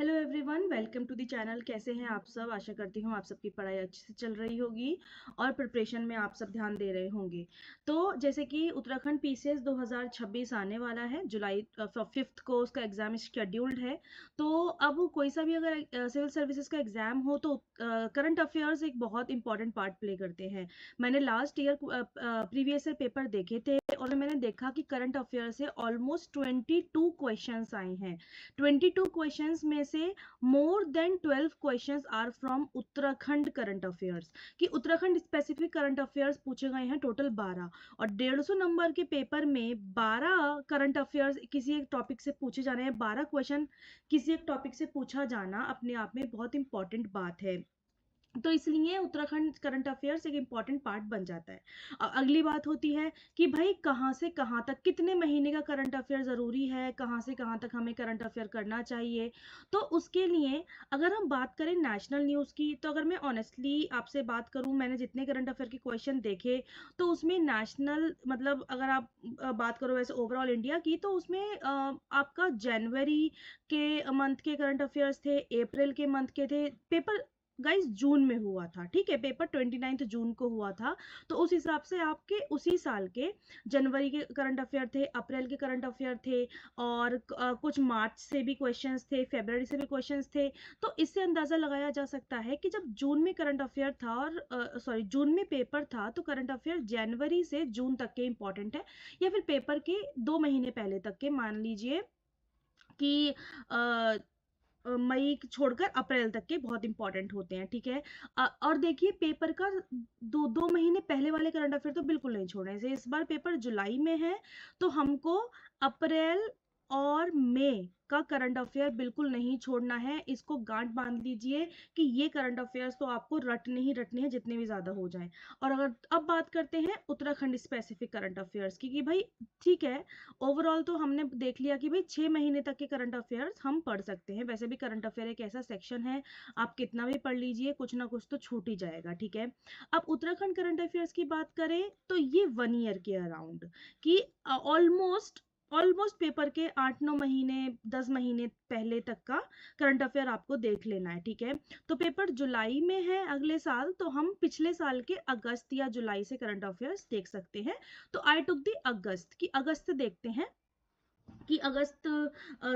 Hello everyone, welcome to the channel. कैसे हैं आप सब? आशा करती हूँ आप सबकी पढ़ाई अच्छे से चल रही होगी और प्रिपरेशन में आप सब ध्यान दे रहे होंगे। तो जैसे कि उत्तराखंड पीसीएस 2026 आने वाला है, जुलाई 5 को उसका एग्जाम शेड्यूल्ड है। तो अब कोई सा भी अगर सिविल सर्विसेज का एग्जाम हो तो करंट अफेयर्स एक बहुत इंपॉर्टेंट पार्ट प्ले करते हैं। मैंने last year previous year paper देखे थे और मैंने देखा कि करंट अफेयर से ऑलमोस्ट 22 क्वेश्चंस आए हैं। 22 क्वेश्चंस में से more than 12 questions are from Uttarakhand current affairs. कि उत्तराखंड स्पेसिफिक करंट अफेयर्स पूछे गए हैं टोटल 12, और 150 नंबर के पेपर में 12 करंट अफेयर्स किसी एक टॉपिक से पूछे जा रहे हैं। 12 क्वेश्चन किसी एक टॉपिक से पूछा जाना अपने आप में बहुत इंपॉर्टेंट बात है। तो इसलिए उत्तराखंड करंट अफेयर्स एक इम्पॉर्टेंट पार्ट बन जाता है। अगली बात होती है कि भाई कहाँ से कहाँ तक कितने महीने का करंट अफेयर ज़रूरी है, कहाँ से कहाँ तक हमें करंट अफेयर करना चाहिए। तो उसके लिए अगर हम बात करें नेशनल न्यूज़ की, तो अगर मैं ऑनेस्टली आपसे बात करूं, मैंने जितने करंट अफेयर के क्वेश्चन देखे तो उसमें नेशनल मतलब अगर आप बात करो वैसे ओवरऑल इंडिया की, तो उसमें आपका जनवरी के मंथ के करंट अफेयर्स थे, अप्रैल के मंथ के थे। पेपर गाइस जून में हुआ था, ठीक है, पेपर 29 जून को हुआ था। तो उस हिसाब से आपके उसी साल के जनवरी के करंट अफेयर थे, अप्रैल के करंट अफेयर थे, और कुछ मार्च से भी क्वेश्चंस थे, फरवरी से भी क्वेश्चंस थे। तो इससे अंदाजा लगाया जा सकता है कि जब जून में करंट अफेयर था और सॉरी जून में पेपर था, तो करंट अफेयर जनवरी से जून तक के इंपॉर्टेंट है, या फिर पेपर के 2 महीने पहले तक के, मान लीजिए कि मई छोड़कर अप्रैल तक के बहुत इंपॉर्टेंट होते हैं, ठीक है। और देखिए पेपर का 2 महीने पहले वाले करंट अफेयर तो बिल्कुल नहीं छोड़ने से। इस बार पेपर जुलाई में है, तो हमको अप्रैल और मई का करंट अफेयर बिल्कुल नहीं छोड़ना है। इसको गांठ बांध लीजिए कि ये करंट अफेयर्स तो आपको रटने ही रटने हैं, जितने भी ज्यादा हो जाएं। और अगर अब बात करते हैं उत्तराखंड स्पेसिफिक करंट अफेयर्स की, कि भाई ठीक है, ओवरऑल तो हमने देख लिया कि भाई 6 महीने तक के करंट अफेयर्स हम पढ़ सकते हैं। वैसे भी करंट अफेयर एक ऐसा सेक्शन है, आप कितना भी पढ़ लीजिए कुछ ना कुछ तो छूट ही जाएगा, ठीक है। अब उत्तराखंड करंट अफेयर्स की बात करें तो ये 1 ईयर के अराउंड कि ऑलमोस्ट ऑलमोस्ट पेपर के 8-9 महीने 10 महीने पहले तक का करंट अफेयर आपको देख लेना है, ठीक है। तो पेपर जुलाई में है अगले साल, तो हम पिछले साल के अगस्त या जुलाई से करंट अफेयर्स देख सकते हैं। तो आई टुक दी अगस्त की, अगस्त देखते हैं कि अगस्त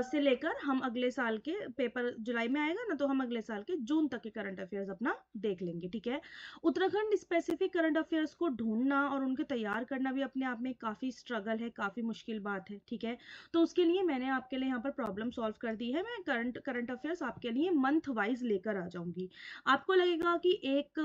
से लेकर हम अगले साल के पेपर जुलाई में आएगा ना, तो हम अगले साल के जून तक के करंट अफेयर्स अपना देख लेंगे, ठीक है। उत्तराखंड स्पेसिफिक करंट अफेयर्स को ढूंढना और उनके तैयार करना भी अपने आप में काफी स्ट्रगल है, काफी मुश्किल बात है, ठीक है। तो उसके लिए मैंने आपके लिए यहाँ पर प्रॉब्लम सॉल्व कर दी है। मैं करंट अफेयर्स आपके लिए मंथ वाइज लेकर आ जाऊंगी। आपको लगेगा कि एक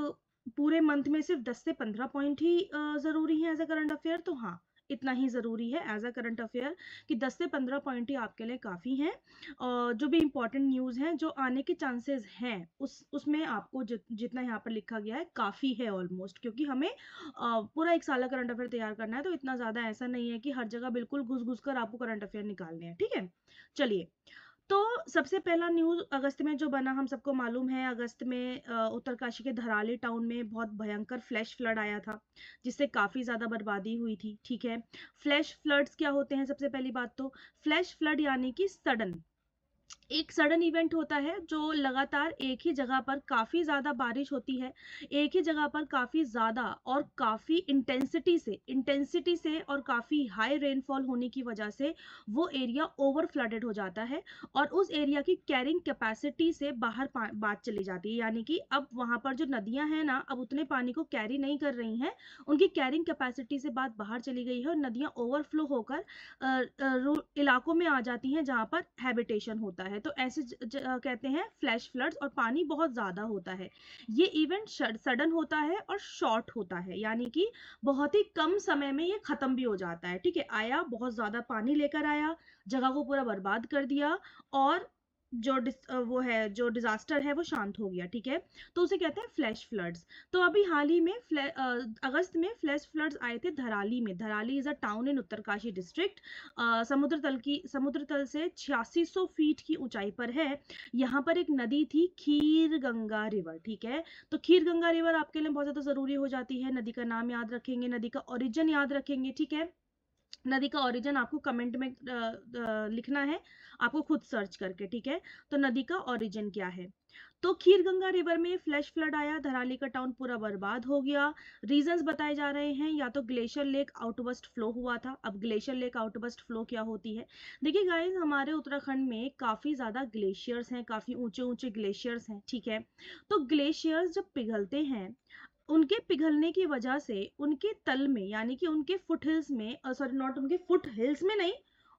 पूरे मंथ में सिर्फ 10 से 15 पॉइंट ही जरूरी है एज अ करंट अफेयर, तो हाँ, इतना ही ज़रूरी है एज अ करंट अफेयर कि 10 से 15 पॉइंट ही आपके लिए काफ़ी हैं। और जो भी इंपॉर्टेंट न्यूज़ हैं जो आने के चांसेस हैं उसमें आपको जितना यहाँ पर लिखा गया है काफ़ी है ऑलमोस्ट, क्योंकि हमें पूरा एक साल का करंट अफेयर तैयार करना है। तो इतना ज़्यादा ऐसा नहीं है कि हर जगह बिल्कुल घुस घुस कर आपको करंट अफेयर निकालने हैं, ठीक है। चलिए, तो सबसे पहला न्यूज अगस्त में जो बना हम सबको मालूम है। अगस्त में उत्तरकाशी के धराली टाउन में बहुत भयंकर फ्लैश फ्लड आया था, जिससे काफी ज्यादा बर्बादी हुई थी, ठीक है। फ्लैश फ्लड्स क्या होते हैं? सबसे पहली बात तो फ्लैश फ्लड यानी कि सडन एक सडन इवेंट होता है जो लगातार एक ही जगह पर काफी ज्यादा बारिश होती है, एक ही जगह पर काफी ज्यादा और काफी इंटेंसिटी से और काफी हाई रेनफॉल होने की वजह से वो एरिया ओवर फ्लडेड हो जाता है, और उस एरिया की कैरिंग कैपेसिटी से बाहर बात चली जाती है। यानी कि अब वहां पर जो नदियां हैं ना, अब उतने पानी को कैरी नहीं कर रही हैं, उनकी कैरिंग कैपेसिटी से बात बाहर चली गई है, और नदियां ओवरफ्लो होकर इलाकों में आ जाती हैं जहां पर हैबिटेशन होता है। तो ऐसे कहते हैं फ्लैश फ्लड्स, और पानी बहुत ज्यादा होता है। ये इवेंट सडन होता है और शॉर्ट होता है, यानी कि बहुत ही कम समय में ये खत्म भी हो जाता है, ठीक है। आया, बहुत ज्यादा पानी लेकर आया, जगह को पूरा बर्बाद कर दिया, और वो है जो डिजास्टर है वो शांत हो गया, ठीक है। तो उसे कहते हैं फ्लैश फ्लड्स। तो अभी हाल ही में अगस्त में फ्लैश फ्लड्स आए थे धराली में। Dharali is a town in Uttarkashi district. समुद्र तल से 8600 फीट की ऊंचाई पर है। यहाँ पर एक नदी थी, खीर गंगा रिवर, ठीक है। तो खीर गंगा रिवर आपके लिए बहुत ज्यादा जरूरी हो जाती है। नदी का नाम याद रखेंगे, नदी का ओरिजिन याद रखेंगे, ठीक है। नदी का ओरिजिन आपको कमेंट में लिखना है, आपको खुद सर्च करके, ठीक है। तो नदी का ओरिजिन क्या है? तो खीरगंगा रिवर में फ्लैश फ्लड आया, धराली का टाउन पूरा बर्बाद हो गया। रीजंस बताए जा रहे हैं, या तो ग्लेशियर लेक आउटबस्ट फ्लो हुआ था। अब ग्लेशियर लेक आउटबस्ट फ्लो क्या होती है? देखिए गाइस, हमारे उत्तराखंड में काफी ज्यादा ग्लेशियर्स हैं, काफी ऊंचे ऊंचे ग्लेशियर्स हैं, ठीक है। तो ग्लेशियर्स जब पिघलते हैं, उनके पिघलने की वजह से उनके तल में, यानी कि उनके फुट हिल्स में, सॉरी नॉट उनके फुट हिल्स में नहीं,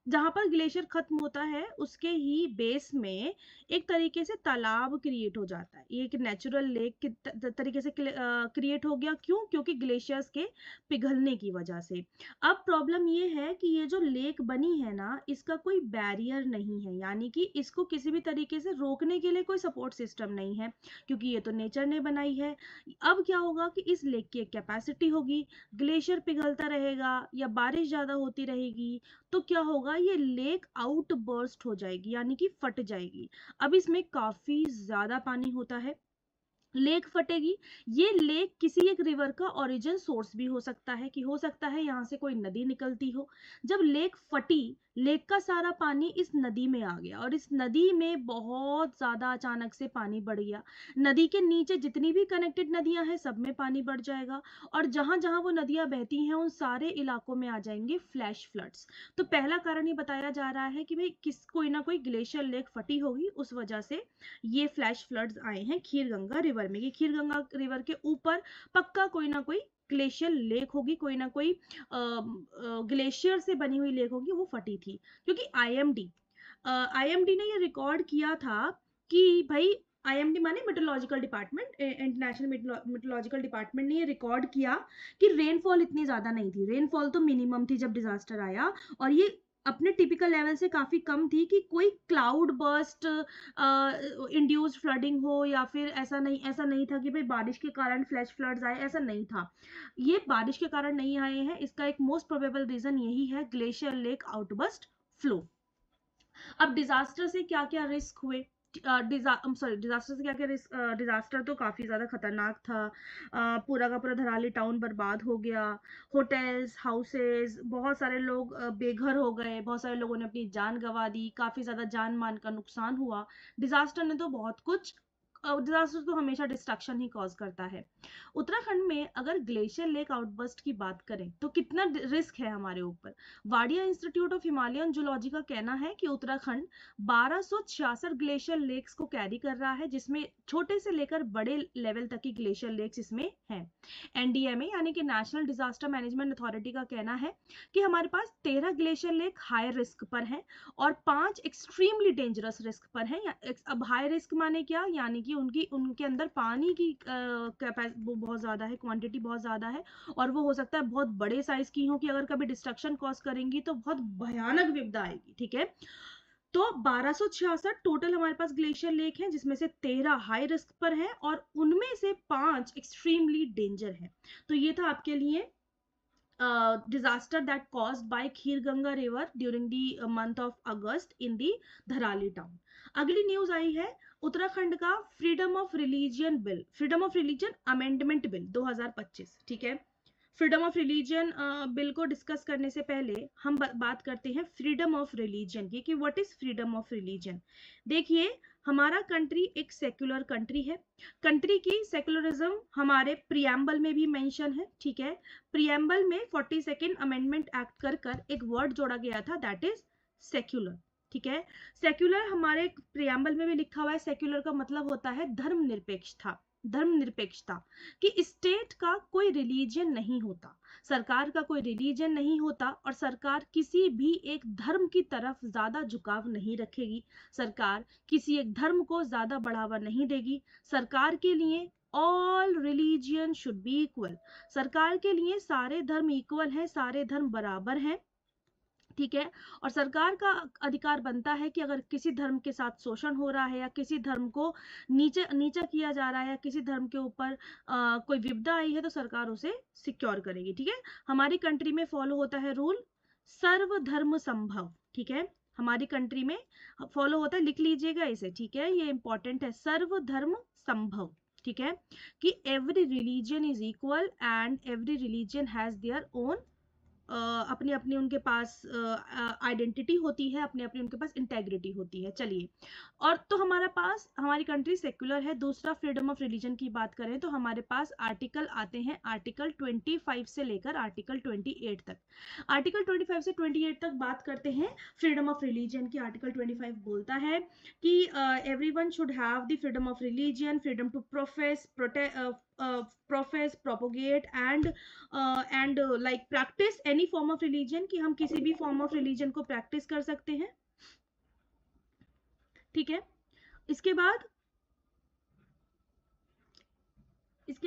जहां पर ग्लेशियर खत्म होता है उसके ही बेस में एक तरीके से तालाब क्रिएट हो जाता है। ये एक नेचुरल लेक के तरीके से क्रिएट हो गया। क्यों? क्योंकि ग्लेशियर्स के पिघलने की वजह से। अब प्रॉब्लम ये है कि ये जो लेक बनी है ना, इसका कोई बैरियर नहीं है, यानी कि इसको किसी भी तरीके से रोकने के लिए कोई सपोर्ट सिस्टम नहीं है, क्योंकि ये तो नेचर ने बनाई है। अब क्या होगा कि इस लेक की एक कैपेसिटी होगी, ग्लेशियर पिघलता रहेगा या बारिश ज्यादा होती रहेगी तो क्या होगा, ये लेक आउट बर्स्ट हो जाएगी, यानी कि फट जाएगी। अब इसमें काफी ज्यादा पानी होता है, लेक फटेगी। ये लेक किसी एक रिवर का ओरिजिन सोर्स भी हो सकता है, कि हो सकता है यहाँ से कोई नदी निकलती हो। जब लेक फटी, लेक का सारा पानी इस नदी में आ गया और इस नदी में बहुत ज्यादा अचानक से पानी बढ़ गया। नदी के नीचे जितनी भी कनेक्टेड नदियां हैं सब में पानी बढ़ जाएगा, और जहां जहां वो नदियां बहती हैं उन सारे इलाकों में आ जाएंगे फ्लैश फ्लड्स। तो पहला कारण ये बताया जा रहा है कि भाई कोई ना कोई ग्लेशियर लेक फटी होगी, उस वजह से ये फ्लैश फ्लड्स आए हैं खीरगंगा रिवर में। कि खीरगंगा रिवर के ऊपर पक्का कोई ना कोई ग्लेशियर लेक होगी, कोई ना कोई ग्लेशियर से बनी हुई लेक होगी, वो फटी थी। क्योंकि आईएमडी ने ये रिकॉर्ड किया था कि भाई, आईएमडी माने meteorological department, international meteorological department ने ये रिकॉर्ड किया कि रेनफॉल इतनी ज्यादा नहीं थी, रेनफॉल तो मिनिमम थी जब डिजास्टर आया, और ये अपने टिपिकल लेवल से काफी कम थी कि कोई क्लाउड बर्स्ट इंड्यूस्ड फ्लडिंग हो, या फिर ऐसा नहीं था कि भाई बारिश के कारण फ्लैश फ्लड्स आए, ऐसा नहीं था। ये बारिश के कारण नहीं आए हैं, इसका एक मोस्ट प्रोबेबल रीजन यही है, ग्लेशियर लेक आउटबस्ट फ्लो। अब डिजास्टर से क्या क्या रिस्क हुए, डिजास्टर से क्या क्या रिस्क? डिजास्टर तो काफी ज्यादा खतरनाक था। पूरा का पूरा धराली टाउन बर्बाद हो गया, होटल्स, हाउसेस, बहुत सारे लोग बेघर हो गए, बहुत सारे लोगों ने अपनी जान गंवा दी, काफी ज्यादा जान मान का नुकसान हुआ। डिजास्टर ने तो बहुत कुछ, डिजास्टर तो हमेशा डिस्ट्रक्शन ही कॉज करता है। उत्तराखंड में अगर ग्लेशियर लेक आउटबर्स्ट की बात करें तो कितना रिस्क है हमारे ऊपर। Wadia institute of Himalayan zoology का कहना है कि उत्तराखंड 1266 ग्लेशियर लेक्स को कैरी कर रहा है, जिसमें छोटे से लेकर बड़े लेवल तक की ग्लेशियर लेक्स इसमें हैं। एनडीएमए यानी कि नेशनल डिजास्टर मैनेजमेंट अथॉरिटी का कहना है कि हमारे पास 13 ग्लेशियर लेक हाई रिस्क पर हैं और 5 एक्सट्रीमली डेंजरस रिस्क पर हैं। अब हाई रिस्क माने क्या, यानी कि उनके अंदर पानी की वो बहुत ज्यादा है, क्वांटिटी बहुत ज्यादा है, और वो हो सकता है बहुत बड़े साइज की हो, कि अगर कभी डिस्ट्रक्शन कॉज करेंगी तो बहुत भयानक विपदा आएगी, ठीक है। तो 1266 टोटल हमारे पास ग्लेशियर लेक हैं, जिसमें से 13 हाई रिस्क पर हैं और उनमें से 5 एक्सट्रीमली डेंजर हैं। तो ये था आपके लिए disaster that caused by Khirganga river during the month of August in the Dharali town. अगली न्यूज आई है उत्तराखंड का freedom of religion bill, freedom of religion amendment bill 2025, ठीक है। फ्रीडम ऑफ रिलीजियन बिल को डिस्कस करने से पहले हम बात करते हैं फ्रीडम ऑफ रिलीजन की, कि what is freedom of religion. देखिए, हमारा कंट्री एक सेक्युलर कंट्री है। कंट्री की सेक्युलरिज्म हमारे प्रियम्बल में भी मेंशन है, ठीक है। प्रियम्बल में 42nd अमेंडमेंट एक्ट कर एक वर्ड जोड़ा गया था, दैट इज सेक्युलर, ठीक है। सेक्युलर हमारे प्रियम्बल में भी लिखा हुआ है। सेक्युलर का मतलब होता है धर्मनिरपेक्षता, धर्मनिरपेक्षता, कि स्टेट का कोई रिलीजन नहीं होता, सरकार का कोई रिलीजन नहीं होता, और सरकार किसी भी एक धर्म की तरफ ज्यादा झुकाव नहीं रखेगी, सरकार किसी एक धर्म को ज्यादा बढ़ावा नहीं देगी। सरकार के लिए all religion should be equal, सरकार के लिए सारे धर्म इक्वल हैं, सारे धर्म बराबर हैं, ठीक है। और सरकार का अधिकार बनता है कि अगर किसी धर्म के साथ शोषण हो रहा है, या किसी धर्म को नीचा किया जा रहा है, या किसी धर्म के ऊपर कोई विपदा आई है, तो सरकार उसे सिक्योर करेगी, ठीक है। हमारी कंट्री में फॉलो होता है रूल सर्वधर्म संभव, ठीक है। हमारी कंट्री में फॉलो होता है, लिख लीजिएगा इसे, ठीक है, ये इंपॉर्टेंट है, सर्वधर्म संभव, ठीक है, कि every religion is equal and every religion has their own अपनी अपनी उनके पास आइडेंटिटी होती है, अपनी अपनी उनके पास इंटेग्रिटी होती है। चलिए, और तो हमारे पास, हमारी कंट्री सेक्युलर है। दूसरा, फ्रीडम ऑफ रिलीजन की बात करें तो हमारे पास आर्टिकल आते हैं आर्टिकल 25 से लेकर आर्टिकल 28 तक। आर्टिकल 25 से 28 तक बात करते हैं फ्रीडम ऑफ रिलीजन की। आर्टिकल 25 बोलता है कि everyone should have the freedom of religion, freedom to profess, propagate and like practice any form of religion, कि हम किसी भी फॉर्म ऑफ रिलीजन को प्रैक्टिस कर सकते हैं। ठीक है, इसके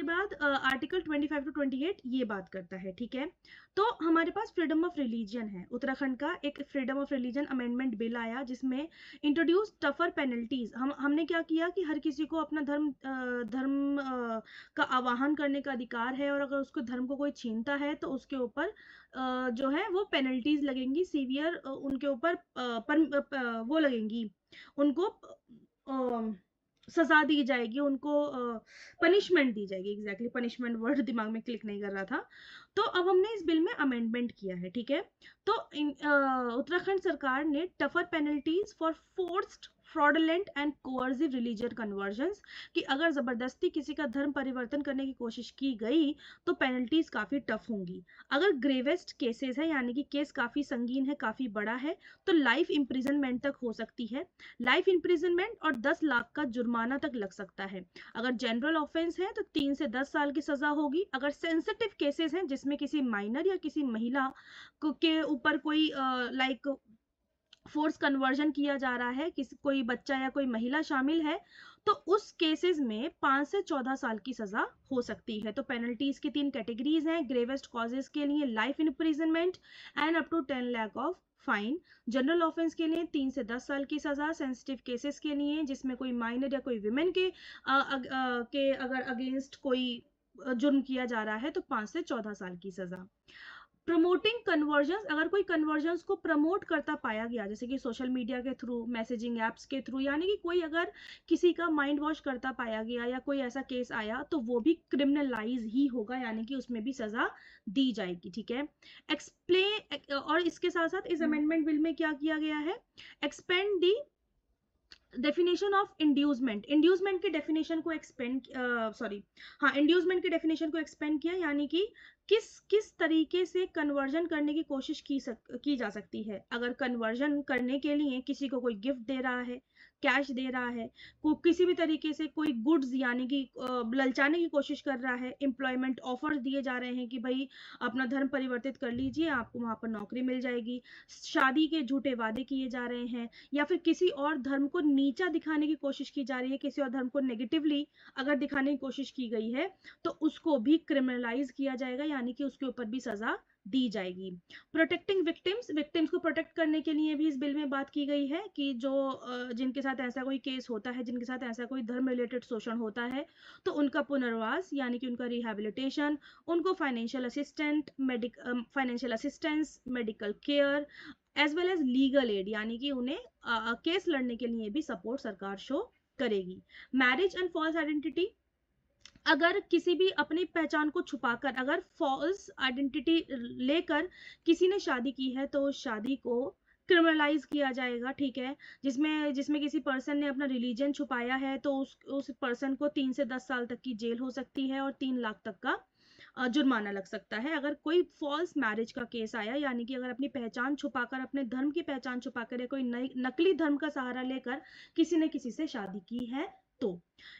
बाद आर्टिकल 25 टू 28 ये बात करता है। ठीक है, तो हमारे पास फ्रीडम ऑफ रिलीजन है। उत्तराखंड का एक freedom of religion amendment bill आया जिसमें इंट्रोड्यूस टफर पेनल्टीज। हमने क्या किया कि हर किसी को अपना धर्म का आवाहन करने का अधिकार है, और अगर उसको धर्म को कोई छीनता है तो उसके ऊपर जो है वो पेनल्टीज लगेंगी, सीवियर उनके ऊपर वो लगेंगी, उनको सजा दी जाएगी, उनको पनिशमेंट दी जाएगी। एग्जैक्टली पनिशमेंट वर्ड दिमाग में क्लिक नहीं कर रहा था। तो अब हमने इस बिल में अमेंडमेंट किया है। ठीक है, तो उत्तराखंड सरकार ने tougher penalties for forced, fraudulent and coercive religious convergence, कि अगर जबरदस्ती किसी का धर्म परिवर्तन करने की कोशिश की गई तो पेनल्टीज काफी टफ होंगी। अगर ग्रेवेस्ट केसेस है, यानी कि केस काफी संगीन है, काफी बड़ा है, तो लाइफ इम्प्रिजनमेंट तक हो सकती है। लाइफ इम्प्रिजनमेंट और 10 लाख का जुर्माना तक लग सकता है। अगर जनरल ऑफेंस है तो 3 से 10 साल की सजा होगी। अगर सेंसिटिव केसेस हैं जिसमें किसी माइनर या किसी महिला के ऊपर कोई लाइक फोर्स कन्वर्जन किया जा रहा है, किसी कोई बच्चा या कोई महिला शामिल है, तो उस केसेस में 5 से 14 साल की सजा हो सकती है। तो पेनल्टीज की 3 कैटेगरीज हैं। ग्रेवेस्ट कॉजेस के लिए life imprisonment and up to 10 lakh of fine. General offence के लिए 3 से 10 साल की सजा। सेंसिटिव केसेस के लिए जिसमें कोई माइनर या कोई विमेन के अगर अगेंस्ट कोई जुर्म किया जा रहा है तो 5 से 14 साल की सजा। प्रमोटिंग कन्वर्जन्स, अगर कोई कन्वर्जन्स को प्रमोट करता पाया गया, जैसे कि सोशल मीडिया के थ्रू, मैसेजिंग एप्स के थ्रू, यानी कि कोई अगर किसी का माइंड वॉश करता पाया गया या कोई ऐसा केस आया तो वो भी क्रिमिनलाइज ही होगा, यानी कि उसमें भी सजा दी जाएगी। ठीक है, एक्सप्लेन, और इसके साथ साथ इस अमेंडमेंट बिल में क्या किया गया है, expand the definition of inducement. Inducement के डेफिनेशन को इंड्यूसमेंट के डेफिनेशन को एक्सपेंड किया, यानी कि किस तरीके से कन्वर्जन करने की कोशिश की जा सकती है। अगर कन्वर्जन करने के लिए किसी को कोई गिफ्ट दे रहा है, कैश दे रहा है, किसी भी तरीके से कोई गुड्स यानी कि ललचाने की कोशिश कर रहा है, एम्प्लॉयमेंट ऑफर्स दिए जा रहे हैं कि भाई अपना धर्म परिवर्तित कर लीजिए, आपको वहां पर नौकरी मिल जाएगी, शादी के झूठे वादे किए जा रहे हैं, या फिर किसी और धर्म को नीचा दिखाने की कोशिश की जा रही है, किसी और धर्म को नेगेटिवली अगर दिखाने की कोशिश की गई है तो उसको भी क्रिमिनलाइज किया जाएगा, यानी कि उसके ऊपर भी सजा दी जाएगी। प्रोटेक्टिंग विक्टिम्स, विक्टिम्स को प्रोटेक्ट करने के लिए भी इस बिल में बात की गई है कि जो जिनके साथ ऐसा कोई केस होता है, जिनके साथ ऐसा कोई धर्म रिलेटेड शोषण होता है, तो उनका पुनर्वास यानी कि उनका रिहैबिलिटेशन, उनको financial assistance, medical care as well as legal aid, यानी कि उन्हें केस लड़ने के लिए भी सपोर्ट सरकार शो करेगी। मैरिज एंड फॉल्स आइडेंटिटी, अगर किसी भी अपनी पहचान को छुपाकर, अगर फॉल्स आइडेंटिटी लेकर किसी ने शादी की है तो शादी को क्रिमिनलाइज किया जाएगा। ठीक है, जिसमें किसी पर्सन ने अपना रिलीजन छुपाया है तो उस पर्सन को 3 से 10 साल तक की जेल हो सकती है और 3 लाख तक का जुर्माना लग सकता है। अगर कोई फॉल्स मैरिज का केस आया, यानी कि अगर अपनी पहचान छुपाकर, अपने धर्म की पहचान छुपाकर या कोई नकली धर्म का सहारा लेकर किसी ने किसी से शादी की है तो,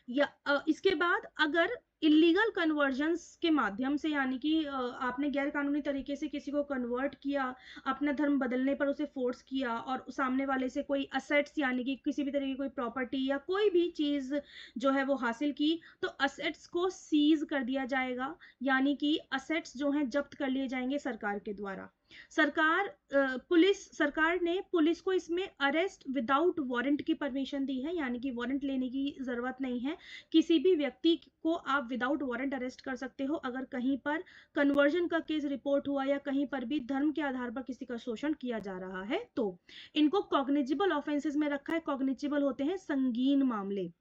या इसके बाद अगर इलीगल कन्वर्जन्स के माध्यम से, यानी कि आपने गैर कानूनी तरीके से किसी को कन्वर्ट किया, अपना धर्म बदलने पर उसे फोर्स किया और सामने वाले से कोई असेट्स यानी कि किसी भी तरह की कोई प्रॉपर्टी या कोई भी चीज जो है वो हासिल की, तो असेट्स को सीज कर दिया जाएगा, यानी कि असेट्स जो हैं जब्त कर लिए जाएंगे सरकार के द्वारा। सरकार ने पुलिस को इसमें अरेस्ट विदाउट वारंट की परमिशन दी है, यानी कि वारंट लेने की जरूरत नहीं है। किसी भी व्यक्ति को आप विदाउट वारंट अरेस्ट कर सकते हो अगर कहीं पर कन्वर्जन का केस रिपोर्ट हुआ या कहीं पर भी धर्म के आधार पर किसी का शोषण किया जा रहा है तो। इनको कॉग्निजिबल ऑफेंसेस में रखा है। कॉग्निजिबल होते हैं संगीन मामले,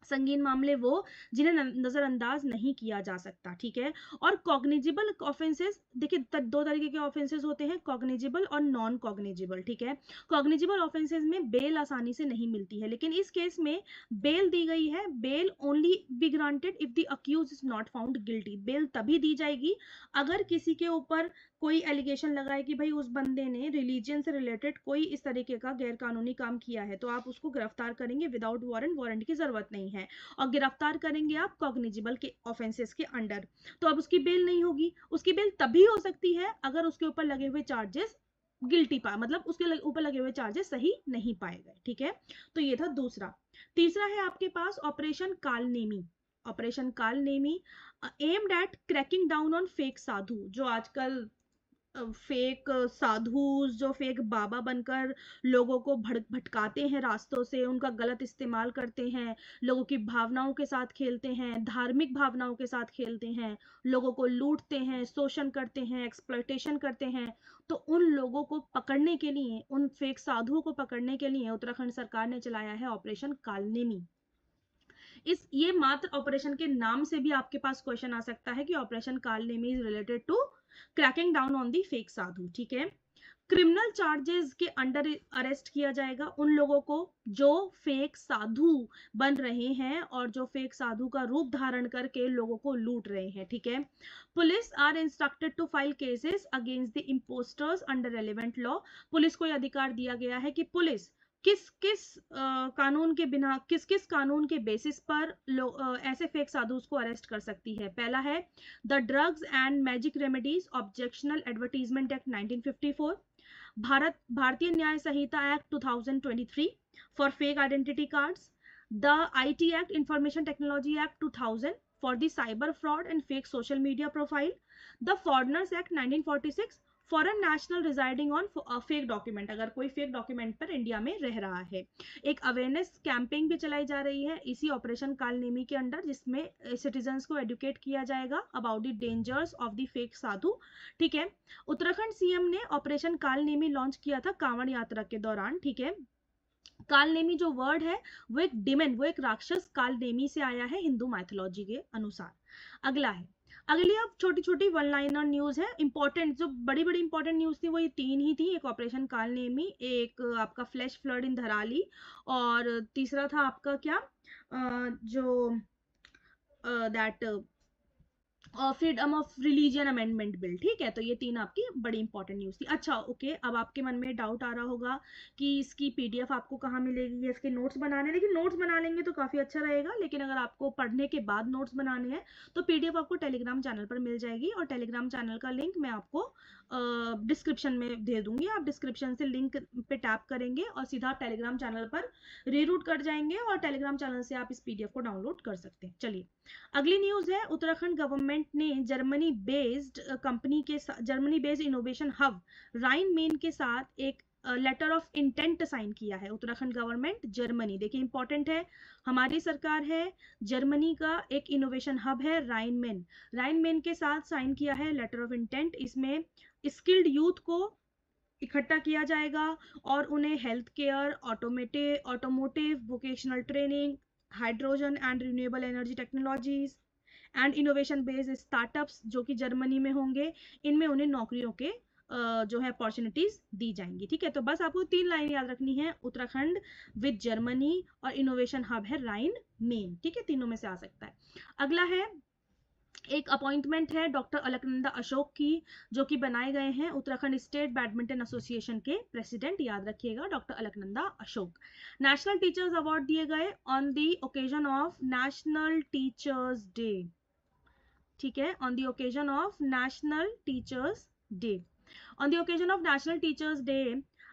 संगीन मामले वो जिन्हें नजरअंदाज नहीं किया जा सकता, ठीक है। और कॉग्निजिबल ऑफेंसेस, देखिए दो तरीके के ऑफेंसेस होते हैं, कॉग्निजिबल और नॉन कॉग्निजिबल, ठीक है। कॉग्निजिबल ऑफेंसेस में बेल आसानी से नहीं मिलती है, लेकिन इस केस में बेल दी गई है। Bail only be granted if the accused is not found guilty. Bail तभी दी जाएगी अगर किसी के ऊपर कोई एलिगेशन लगाए कि भाई उस बंदे ने रिलीजन से रिलेटेड कोई इस तरीके का गैरकानूनी काम किया है, तो आप उसको गिरफ्तार करेंगे विदाउट वारंट, वारंट की जरूरत नहीं है, और गिरफ्तार करेंगे आप कॉग्निजिबल के ऑफेंसेस के अंडर। तो अब उसकी बेल नहीं होगी। उसकी बेल तभी हो सकती है अगर उसके ऊपर लगे हुए चार्जेस गिल्टी पा, मतलब उसके ऊपर लगे हुए चार्जेस सही नहीं पाए गए, ठीक है। तो ये था दूसरा। तीसरा है आपके पास operation Kalanemi. Operation Kalanemi aimed at cracking down on fake sadhu, जो आजकल फेक साधु, जो फेक बाबा बनकर लोगों को भटकाते हैं रास्तों से, उनका गलत इस्तेमाल करते हैं, लोगों की भावनाओं के साथ खेलते हैं, धार्मिक भावनाओं के साथ खेलते हैं, लोगों को लूटते हैं, शोषण करते हैं, एक्सप्लॉयटेशन करते हैं। तो उन लोगों को पकड़ने के लिए, उन फेक साधुओं को पकड़ने के लिए उत्तराखंड सरकार ने चलाया है ऑपरेशन कालनेमी। ये मात्र ऑपरेशन के नाम से भी आपके पास क्वेश्चन आ सकता है कि operation Kalanemi is related to cracking down on the fake sadhu, ठीक है। क्रिमिनल चार्जेस के अंडर अरेस्ट किया जाएगा उन लोगों को जो फेक साधु बन रहे हैं और जो फेक साधु का रूप धारण करके लोगों को लूट रहे हैं, ठीक है। Police are instructed to file cases against the imposters under relevant law. Police को यह अधिकार दिया गया है कि पुलिस किस किस कानून के बिना, किस किस कानून के बेसिस पर ऐसे फेक साधुस को अरेस्ट कर सकती है। पहला है the drugs and magic remedies objectionable advertisement act 1954, Bharatiya Nyaya Sanhita act 2023 for fake identity cards, the IT act information technology act 2000 for the cyber fraud and fake social media profile, the foreigners act 1946 foreign national residing on fake document, अगर कोई fake document पर India में रह रहा है। एक awareness campaign भी चलाई जा रही है इसी ऑपरेशन कालनेमी के अंडर, जिसमें सिटीजन्स को एडुकेट किया जाएगा about the dangers of the fake sadhu, ठीक है। उत्तराखंड CM ने ऑपरेशन कालनेमी लॉन्च किया था कांवड़ यात्रा के दौरान, ठीक है। कालनेमी जो वर्ड है वो एक डिमन, वो एक राक्षस कालनेमी से आया है हिंदू माइथोलॉजी के अनुसार। अगला है, अगली अब छोटी छोटी वन लाइनर न्यूज है। इंपॉर्टेंट जो बड़ी बड़ी इंपॉर्टेंट न्यूज थी वो ये तीन ही थी, एक ऑपरेशन कालनेमी, एक आपका फ्लैश फ्लड इन धराली, और तीसरा था आपका क्या जो that freedom of religion amendment bill, ठीक है। तो ये तीन आपकी बड़ी इंपॉर्टेंट न्यूज थी। अच्छा ओके, अब आपके मन में डाउट आ रहा होगा कि इसकी PDF आपको कहाँ मिलेगी, या इसके नोट्स बनाने। लेकिन नोट्स बना लेंगे तो काफी अच्छा रहेगा, लेकिन अगर आपको पढ़ने के बाद नोट्स बनाने हैं तो PDF आपको टेलीग्राम चैनल पर मिल जाएगी, और टेलीग्राम चैनल का लिंक मैं आपको डिस्क्रिप्शन में दे दूंगी। आप डिस्क्रिप्शन से लिंक पे टैप करेंगे और सीधा टेलीग्राम चैनल पर रीरूट कर जाएंगे, और टेलीग्राम चैनल से आप इस PDF को डाउनलोड कर सकते हैं। चलिए अगली न्यूज है, उत्तराखंड गवर्नमेंट ने जर्मनी बेस्ड कंपनी के साथ, जर्मनी बेस्ड इनोवेशन हब राइन मेन के साथ एक लेटर ऑफ इंटेंट साइन किया है। उत्तराखंड गवर्नमेंट जर्मनी, देखिए इंपॉर्टेंट है, हमारी सरकार है, जर्मनी का एक इनोवेशन हब है राइन मेन के साथ साइन किया है लेटर ऑफ इंटेंट। इसमें स्किल्ड यूथ को इकट्ठा किया जाएगा और उन्हें health care, automotive, vocational training, hydrogen and renewable energy technologies and innovation based startups जो कि जर्मनी में होंगे, इनमें उन्हें नौकरियों के जो है अपॉर्चुनिटीज दी जाएंगी, ठीक है। तो बस आपको तीन लाइन याद रखनी है, उत्तराखंड विद जर्मनी और इनोवेशन हब है राइन मेन, ठीक है, तीनों में से आ सकता है। अगला है, एक अपॉइंटमेंट है डॉक्टर अलकनंदा अशोक की, जो कि बनाए गए हैं उत्तराखंड स्टेट बैडमिंटन एसोसिएशन के प्रेसिडेंट, याद रखिएगा doctor Alaknanda Ashok. National teachers award दिए गए on the occasion of national teachers day, ठीक है, on the occasion of national teachers day, on the occasion of national teachers day.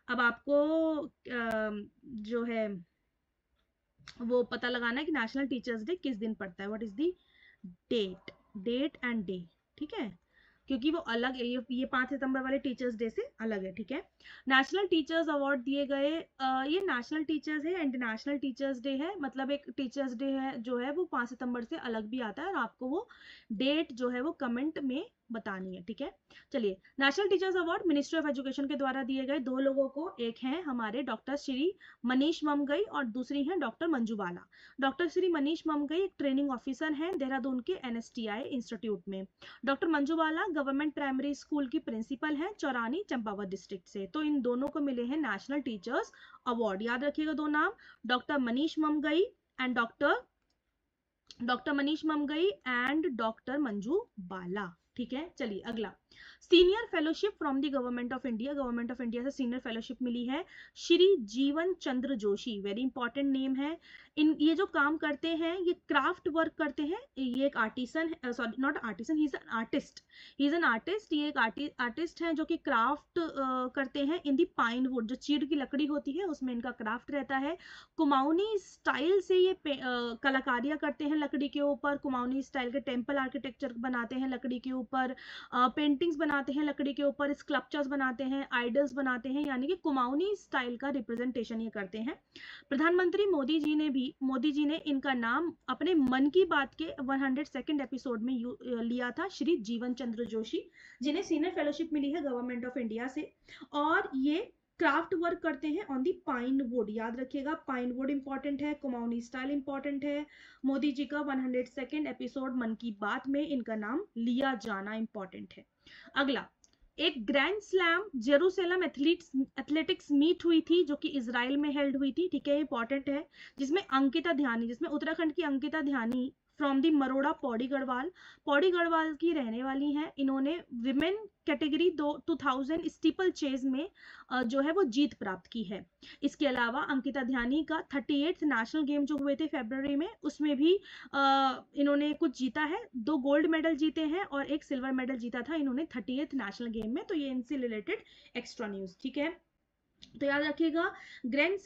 अब आपको जो है वो पता लगाना है कि नेशनल टीचर्स डे किस दिन पड़ता है, what is the date and day, ठीक है, क्योंकि वो अलग है, ये 5 सितंबर वाले टीचर्स डे से अलग है, ठीक है। नेशनल टीचर्स अवार्ड दिए गए, ये नेशनल टीचर्स है, इंटरनेशनल टीचर्स डे है, मतलब एक टीचर्स डे है जो है वो 5 सितंबर से अलग भी आता है, और आपको वो डेट जो है वो कमेंट में बतानी है, ठीक है। चलिए, national teachers award ministry of education के द्वारा दिए गए 2 लोगों को, एक हैं हमारे डॉक्टर श्री मनीष ममगई और दूसरी हैं डॉक्टर मंजू बाला। डॉक्टर श्री मनीष ममगई एक ट्रेनिंग ऑफिसर हैं देहरादून के NSTI इंस्टीट्यूट में। डॉक्टर मंजू बाला गवर्नमेंट प्राइमरी स्कूल की प्रिंसिपल हैं चौरानी चंपावत डिस्ट्रिक्ट से। तो इन दोनों को मिले हैं नेशनल टीचर्स अवार्ड। याद रखिएगा 2 नाम, doctor Manish Mamgai and doctor Manish Mamgai and doctor Manju Bala, ठीक है। चलिए अगला, senior fellowship from the government of India. Government of India से सीनियर फेलोशिप मिली है Shri Jeevan Chandra Joshi, very important name है। ये जो काम करते हैं, ये क्राफ्ट वर्क करते हैं। ये एक artisan, sorry not artisan, he is an artist, ये एक आर्टिस्ट हैं जो कि क्राफ्ट करते हैं इन दी पाइन वुड, जो चीड़ की लकड़ी होती है उसमें इनका क्राफ्ट रहता है। कुमाऊनी स्टाइल से ये कलाकारियां करते हैं लकड़ी के ऊपर। कुमाऊनी स्टाइल के टेम्पल आर्किटेक्चर बनाते हैं लकड़ी के ऊपर, पेंटिंग्स बनाते हैं लकड़ी के ऊपर, स्कल्पचर्स बनाते हैं, आइडल्स बनाते हैं, यानी कि कुमाऊनी स्टाइल का रिप्रेजेंटेशन ये करते हैं। प्रधानमंत्री मोदी जी ने इनका नाम अपने मन की बात के 102nd एपिसोड में लिया था, श्री जीवन चंद्र जोशी, जिन्हें सीनियर फेलोशिप मिली है गवर्नमेंट ऑफ इंडिया से। और ये क्राफ्ट वर्क करते हैं ऑन दी पाइन वुड। याद रखिएगा, पाइन वुड इंपॉर्टेंट है, कुमाऊनी स्टाइल इंपॉर्टेंट है। मोदी जी का 102nd एपिसोड मन की बात में इनका नाम लिया जाना इंपॉर्टेंट है। अगला, एक grand slam Jerusalem athletics meet हुई थी जो कि इजराइल में हेल्ड हुई थी, ठीक है, इंपॉर्टेंट है। जिसमें उत्तराखंड की अंकिता ध्यानी फ्रॉम दी मरोड़ा पौड़ी गढ़वाल की रहने वाली हैं। इन्होंने विमेन कैटेगरी 2000 स्टीपल चेज में जो है वो जीत प्राप्त की है। इसके अलावा अंकिता ध्यानी का 38th नेशनल गेम जो हुए थे फरवरी में, उसमें भी इन्होंने कुछ जीता है। 2 गोल्ड मेडल जीते हैं और 1 सिल्वर मेडल जीता था इन्होंने 38th नेशनल गेम में। तो ये इनसे रिलेटेड एक्स्ट्रा न्यूज, ठीक है। तो याद रखिएगा, ग्रैंड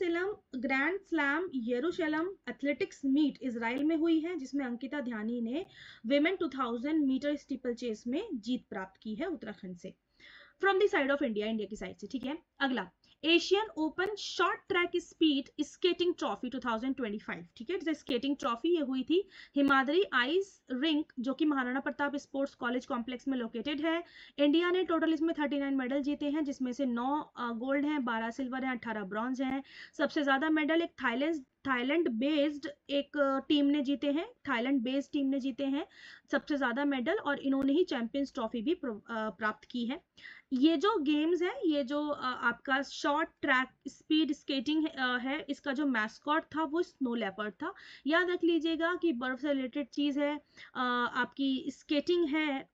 स्लैम यरूशलेम एथलेटिक्स मीट इजराइल में हुई है, जिसमें अंकिता ध्यानी ने विमेन 2000 मीटर स्टीपल चेस में जीत प्राप्त की है उत्तराखंड से, from the side of India की साइड से, ठीक है। अगला, Asian open short track speed skating trophy 2025, ठीक है। जैसे स्केटिंग ट्रॉफी ये हुई थी हिमाद्री आइस रिंक, जो कि Maharana Pratap sports college complex में लोकेटेड है। इंडिया ने टोटल इसमें 39 मेडल जीते हैं, जिसमें से 9 गोल्ड हैं, 12 सिल्वर हैं, 18 ब्रॉन्ज हैं। सबसे ज्यादा मेडल एक थाईलैंड बेस्ड एक टीम ने जीते हैं, सबसे ज्यादा मेडल, और इन्होंने ही चैंपियंस ट्रॉफी भी प्राप्त की है। ये जो गेम्स है, ये जो आपका शॉर्ट ट्रैक स्पीड स्केटिंग है, इसका जो मैस्कॉट था वो स्नो लेपर्ड था। याद रख लीजिएगा कि बर्फ से रिलेटेड चीज है, आपकी स्केटिंग है,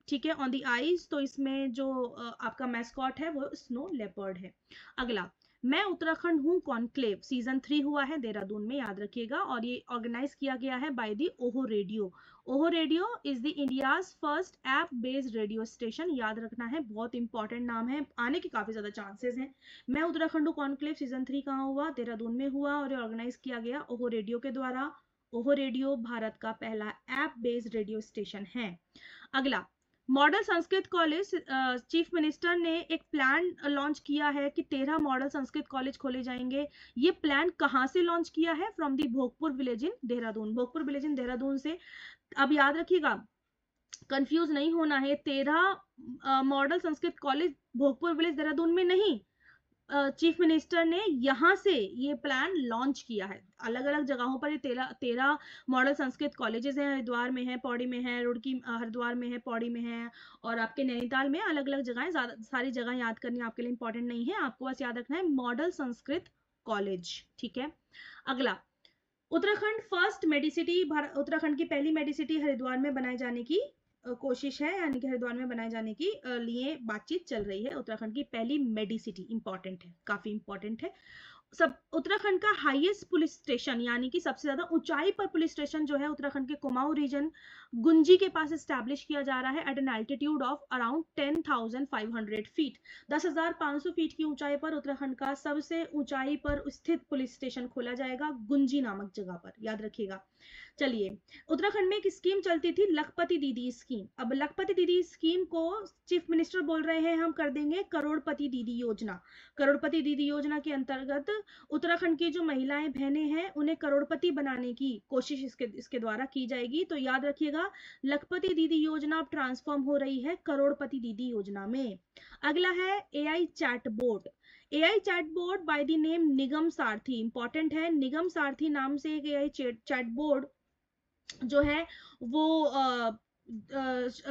ठीक है, ऑन द आइस। तो इसमें जो आपका मैस्कॉट है वो स्नो लेपर्ड है। अगला, मैं उत्तराखंड हूँ कॉन्क्लेव सीजन 3 हुआ है देहरादून में, याद रखिएगा, और ये ऑर्गेनाइज किया गया है बाय दी ओहो रेडियो। ओहो radio is the India's first app based radio station. याद रखना है, बहुत इंपॉर्टेंट नाम है, आने के काफी ज्यादा चांसेस हैं। मैं उत्तराखंड हूँ कॉन्क्लेव सीजन 3 कहाँ हुआ? देहरादून में हुआ, और ये ऑर्गेनाइज किया गया ओहो रेडियो के द्वारा। ओहो रेडियो भारत का पहला ऐप बेस्ड रेडियो स्टेशन है। अगला, model Sanskrit college, chief minister ने एक प्लान लॉन्च किया है कि 13 मॉडल संस्कृत कॉलेज खोले जाएंगे। ये प्लान कहाँ से लॉन्च किया है? From the Bhogpur village in Dehradun, Bhogpur village in Dehradun से। अब याद रखिएगा, कंफ्यूज नहीं होना है, 13 model Sanskrit college Bhogpur village Dehradun में नहीं, चीफ मिनिस्टर ने यहाँ से ये प्लान लॉन्च किया है। अलग अलग जगहों पर ये 13 मॉडल संस्कृत कॉलेजेस हैं, हरिद्वार में है, पौड़ी में है, रुड़की हरिद्वार में है, पौड़ी में है, और आपके नैनीताल में, अलग अलग जगहें। सारी जगह याद करनी आपके लिए इंपॉर्टेंट नहीं है, आपको बस याद रखना है मॉडल संस्कृत कॉलेज, ठीक है। अगला, उत्तराखंड की पहली मेडिसिटी हरिद्वार में बनाए जाने की कोशिश है, यानी कि हरिद्वार में बनाए जाने की लिए बातचीत चल रही है। उत्तराखंड की पहली मेडिसिटी इंपॉर्टेंट है, काफी इंपॉर्टेंट है। उत्तराखंड का हाईएस्ट पुलिस स्टेशन, यानी कि सबसे ज्यादा ऊंचाई पर पुलिस स्टेशन जो है उत्तराखंड के कुमाऊं रीजन गुंजी के पास एस्टैब्लिश किया जा रहा है at an altitude of around 10,500 feet. 10,500 feet की ऊंचाई पर उत्तराखंड का सबसे ऊंचाई पर स्थित पुलिस स्टेशन खोला जाएगा गुंजी नामक जगह पर, याद रखिएगा। चलिए, उत्तराखंड में एक स्कीम चलती थी लखपति दीदी स्कीम। अब लखपति दीदी स्कीम को चीफ मिनिस्टर बोल रहे हैं हम कर देंगे करोड़पति दीदी योजना। करोड़पति दीदी योजना के अंतर्गत उत्तराखंड की जो महिलाएं बहनें हैं उन्हें करोड़पति बनाने की कोशिश इसके द्वारा की जाएगी। तो याद रखिएगा, रखिएगा, लखपति दीदी योजना अब ट्रांसफॉर्म हो रही है करोड़पति दीदी योजना में। अगला है AI chatbot. AI chatbot by the name Nigam Sarathi, important है, निगम सारथी नाम से एक एआई चैटबॉट जो है वो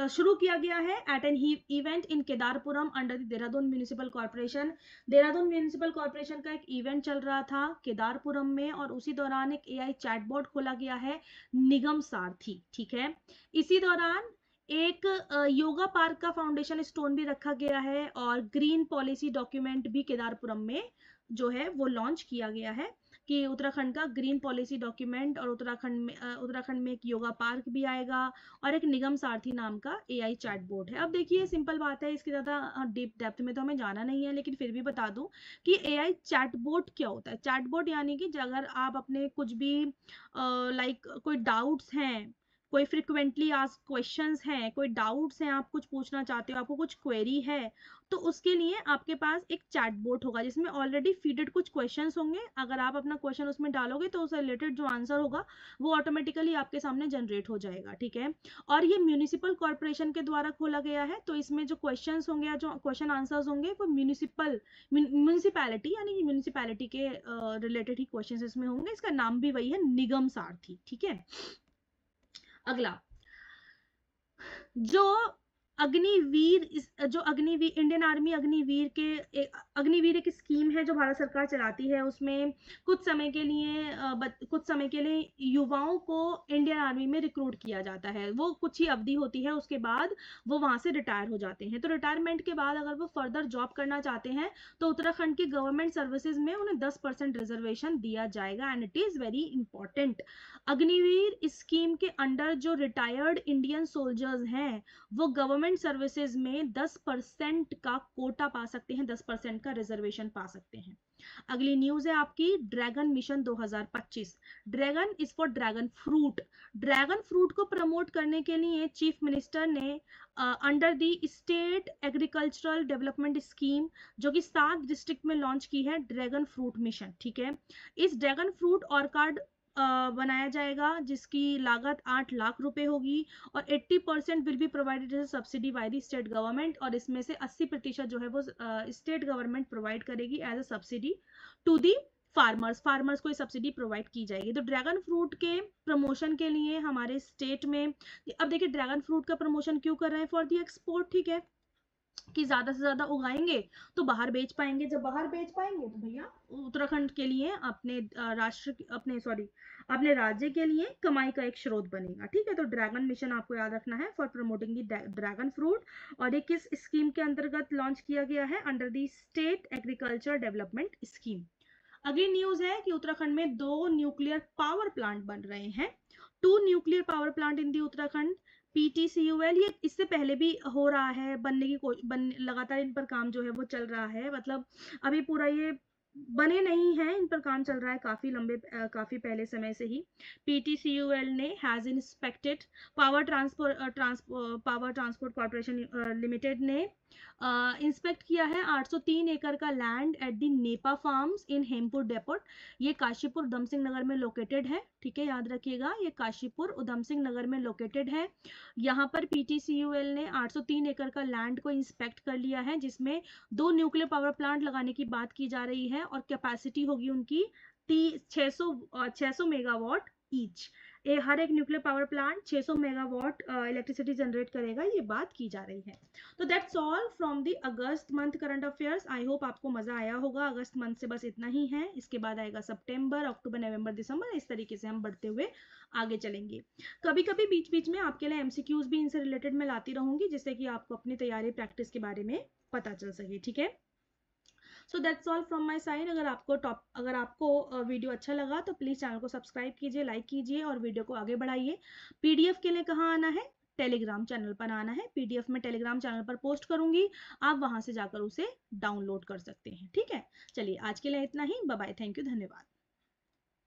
शुरू किया गया है at an event in Kedarpuram under the Dehradun municipal corporation. Dehradun municipal corporation का एक इवेंट चल रहा था केदारपुरम में और उसी दौरान एक एआई चैटबॉट खोला गया है निगम सारथी, ठीक है। इसी दौरान एक योगा पार्क का फाउंडेशन स्टोन भी रखा गया है और ग्रीन पॉलिसी डॉक्यूमेंट भी केदारपुरम में जो है वो लॉन्च किया गया है कि उत्तराखंड का ग्रीन पॉलिसी डॉक्यूमेंट और उत्तराखंड में एक योगा पार्क भी आएगा और एक निगम सारथी नाम का एआई चैटबॉट है। अब देखिए सिंपल बात है, इसकी ज़्यादा डीप डेप्थ में तो हमें जाना नहीं है, लेकिन फिर भी बता दूं कि एआई चैटबॉट क्या होता है। चैटबॉट यानी कि अगर आप अपने कुछ भी लाइक कोई डाउट्स हैं, कोई फ्रिक्वेंटली आस्क्ड क्वेश्चंस हैं, कोई डाउट्स हैं, आप कुछ पूछना चाहते हो, आपको कुछ क्वेरी है, तो उसके लिए आपके पास एक चैटबॉट होगा जिसमें ऑलरेडी फीडेड कुछ क्वेश्चंस होंगे। अगर आप अपना क्वेश्चन उसमें डालोगे तो उससे रिलेटेड जो आंसर होगा वो ऑटोमेटिकली आपके सामने जनरेट हो जाएगा, ठीक है। और ये म्यूनिसिपल कॉर्पोरेशन के द्वारा खोला गया है, तो इसमें जो क्वेश्चंस होंगे या जो क्वेश्चन आंसर्स होंगे वो म्यूनिसिपैलिटी यानी कि म्यूनिसिपैलिटी के रिलेटेड ही क्वेश्चन इसमें होंगे। इसका नाम भी वही है, निगम सारथी, ठीक है। अगला जो अग्निवीर इंडियन आर्मी अग्निवीर एक स्कीम है जो भारत सरकार चलाती है। उसमें कुछ समय के लिए युवाओं को इंडियन आर्मी में रिक्रूट किया जाता है। वो कुछ ही अवधि होती है, उसके बाद वो वहां से रिटायर हो जाते हैं। तो रिटायरमेंट के बाद अगर वो फर्दर जॉब करना चाहते हैं तो उत्तराखंड की गवर्नमेंट सर्विसेज में उन्हें 10% रिजर्वेशन दिया जाएगा and it is very important. Agniveer scheme के अंडर जो रिटायर्ड इंडियन सोल्जर्स हैं वो गवर्नमेंट सर्विसेज में 10% का कोटा पा सकते हैं, 10% का रिजर्वेशन पा सकते हैं। अगली न्यूज है आपकी dragon mission 2025। Dragon is for dragon fruit. Dragon fruit को प्रमोट करने के लिए चीफ मिनिस्टर ने under the state agricultural development scheme जो कि 7 डिस्ट्रिक्ट में लॉन्च की है ड्रैगन फ्रूट मिशन, ठीक है। इस ड्रैगन फ्रूट ऑर्कार्ड बनाया जाएगा जिसकी लागत 8 लाख रुपए होगी और 80% will be provided as subsidy by the state government और इसमें से 80% जो है वो स्टेट गवर्नमेंट प्रोवाइड करेगी as a subsidy to the farmers को सब्सिडी प्रोवाइड की जाएगी। तो ड्रैगन फ्रूट के प्रमोशन के लिए हमारे स्टेट में, अब देखिए ड्रैगन फ्रूट का प्रमोशन क्यों कर रहे हैं, फॉर दी एक्सपोर्ट, ठीक है, कि ज्यादा से ज्यादा उगाएंगे तो बाहर बेच पाएंगे। जब बाहर बेच पाएंगे तो भैया उत्तराखंड के लिए अपने राज्य के लिए कमाई का एक स्रोत बनेगा, ठीक है। तो ड्रैगन मिशन आपको याद रखना है for promoting the dragon fruit और ये किस स्कीम के अंतर्गत लॉन्च किया गया है, under the state agriculture development scheme. अगली न्यूज है कि उत्तराखंड में 2 न्यूक्लियर पावर प्लांट बन रहे हैं। 2 nuclear power plant in the Uttarakhand. PTCUL ये इससे पहले भी हो रहा है, लगातार इन पर काम जो है वो चल रहा है, मतलब अभी पूरा ये बने नहीं है, इन पर काम चल रहा है काफी पहले समय से ही। PTCUL ने has inspected power transport corporation limited ने इंस्पेक्ट किया है 803 एकड़ का land at the Nipah farms in Hempur deputy. ये काशीपुर उधम सिंह नगर में लोकेटेड है, ठीक है, याद रखिएगा ये काशीपुर उधम सिंह नगर में लोकेटेड है। यहाँ पर PTCUL ने 803 एकड़ का लैंड को इंस्पेक्ट कर लिया है जिसमें 2 न्यूक्लियर पावर प्लांट लगाने की बात की जा रही है और कैपेसिटी होगी उनकी 600 मेगावाट ईच। हर एक nuclear power plant 600 megawatt electricity generate करेगा, ये बात की जा रही है। तो that's all from the August month current affairs. I hope आपको मजा आया होगा। अगस्त मंथ से बस इतना ही है, इसके बाद आएगा सितंबर, अक्टूबर, नवंबर, दिसंबर, इस तरीके से हम बढ़ते हुए आगे चलेंगे। कभी कभी बीच बीच में आपके लिए MCQs भी इनसे रिलेटेड मैं लाती रहूंगी जिससे कि आपको अपनी तैयारी प्रैक्टिस के बारे में पता चल सके, ठीक है। So that's all from my side. अगर आपको वीडियो अच्छा लगा तो प्लीज चैनल को सब्सक्राइब कीजिए, लाइक कीजिए और वीडियो को आगे बढ़ाइए। PDF के लिए कहाँ आना है, टेलीग्राम चैनल पर आना है। PDF में टेलीग्राम चैनल पर पोस्ट करूंगी, आप वहां से जाकर उसे डाउनलोड कर सकते हैं, ठीक है। चलिए आज के लिए इतना ही, बाय बाय, थैंक यू, धन्यवाद।